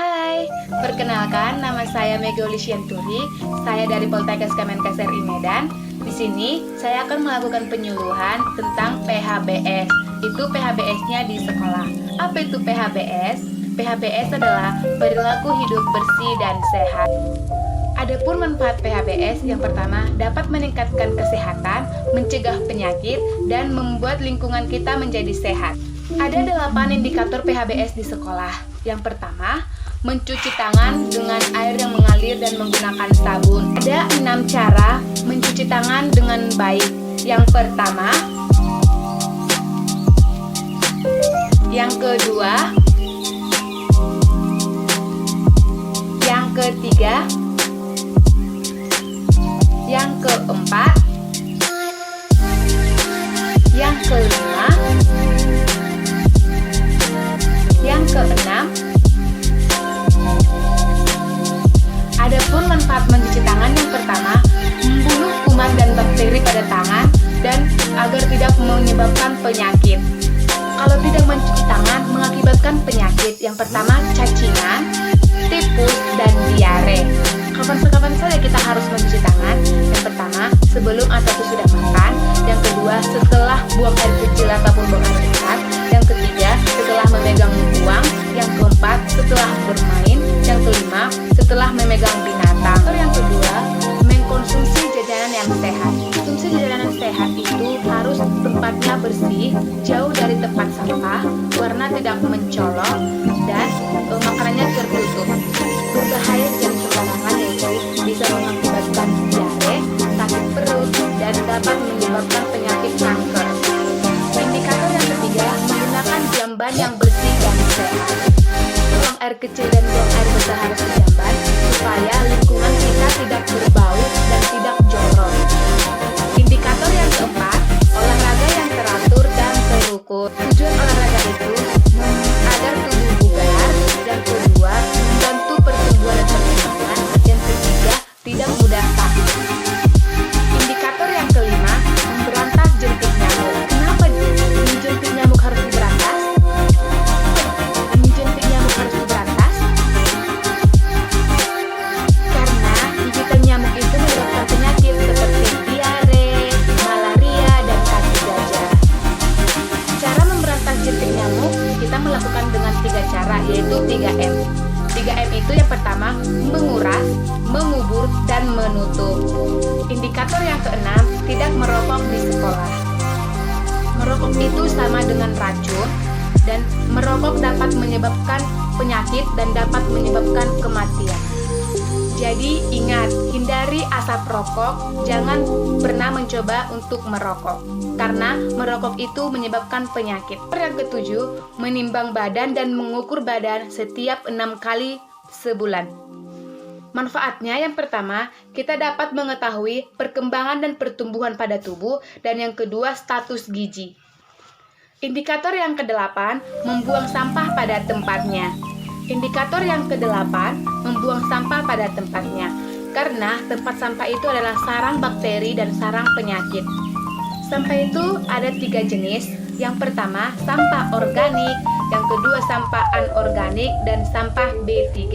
Hai, perkenalkan nama saya Megawati Syanturi. Saya dari Poltekkes Kemenkes RI Medan. Di sini saya akan melakukan penyuluhan tentang PHBS. Itu PHBS-nya di sekolah. Apa itu PHBS? PHBS adalah perilaku hidup bersih dan sehat. Adapun manfaat PHBS, yang pertama dapat meningkatkan kesehatan, mencegah penyakit, dan membuat lingkungan kita menjadi sehat. Ada 8 indikator PHBS di sekolah. Yang pertama, mencuci tangan dengan air yang mengalir dan menggunakan sabun. Ada 6 cara mencuci tangan dengan baik. Yang pertama, yang kedua, yang ketiga, yang keempat, yang kelima, yang keenam. Adapun manfaat mencuci tangan, yang pertama, membunuh kuman dan bakteri pada tangan dan agar tidak menyebabkan penyakit. Kalau tidak mencuci tangan mengakibatkan penyakit. Yang pertama, cacingan, tipus, dan diare. Kapan saja kita harus mencuci tangan? Yang pertama, sebelum atau sesudah makan. Yang kedua, setelah buang air kecil ataupun buang air besar. Yang ketiga, setelah memegang uang. Yang keempat, setelah bermain. Yang kelima, setelah memegang binatang. Yang kedua, mengkonsumsi jajanan yang sehat. Konsumsi jajanan sehat itu harus tempatnya bersih, jauh dari tempat sampah, warna tidak mencolok, dan makanannya tertutup. Berbahaya jam sembarangan yaitu bisa mengakibatkan diare, sakit perut, dan dapat menyebabkan penyakit kanker. Indikator yang ketiga, menggunakan jamban yang bersih dan sehat. Buang air kecil dan buang air besar harus dijamban supaya lingkungan kita tidak berbau dan tidak jorok. Indikator yang keempat, olahraga yang teratur dan terukur. Tujuan olahraga itu agar tubuh bugar. Yang kedua, membantu pertumbuhan dan perkembangan. Yang ketiga, tidak mudah sakit. Indikator yang kelima, memberantas jentik nyamuk. Kenapa jentik nyamuk harus diberantas? Jentik nyamuk harus diberantas karena gigitan nyamuk itu menyebabkan penyakit seperti diare, malaria, dan kaki gajah. Cara memberantas jentik nyamuk kita melakukan dengan 3 cara, yaitu 3M. 3M itu yang pertama, menguras, mengubur, dan menutup. Indikator yang keenam, tidak merokok di sekolah. Merokok itu sama dengan racun, dan merokok dapat menyebabkan penyakit dan dapat menyebabkan kematian. Jadi ingat, hindari asap rokok, jangan pernah mencoba untuk merokok, karena merokok itu menyebabkan penyakit. Yang ketujuh, menimbang badan dan mengukur badan setiap 6 kali sebulan. Manfaatnya yang pertama, kita dapat mengetahui perkembangan dan pertumbuhan pada tubuh, dan yang kedua, status gizi. Indikator yang kedelapan, membuang sampah pada tempatnya. Indikator yang kedelapan, membuang sampah pada tempatnya. Karena tempat sampah itu adalah sarang bakteri dan sarang penyakit. Sampah itu ada 3 jenis. Yang pertama, sampah organik. Yang kedua, sampah anorganik, dan sampah B3.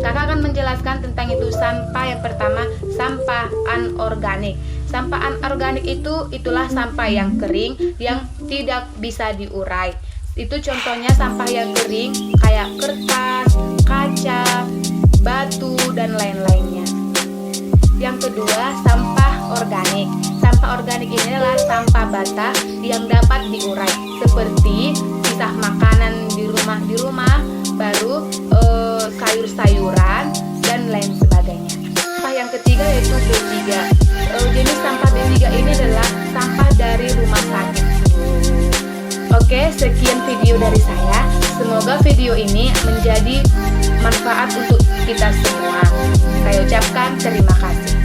Kakak akan menjelaskan tentang itu. Sampah yang pertama, sampah anorganik. Sampah anorganik itulah sampah yang kering yang tidak bisa diurai. Itu contohnya sampah yang kering kayak kertas, kaca, batu, dan lain-lainnya. Yang kedua, sampah organik. Sampah organik ini adalah sampah basah yang dapat diurai, seperti sisa makanan di rumah, baru sayur-sayuran, dan lain sebagainya. Sampah yang ketiga yaitu B3. Jenis sampah B3 ini adalah sampah dari rumah sakit. Oke, sekian video dari saya. Semoga video ini menjadi manfaat untuk kita semua. Saya ucapkan terima kasih.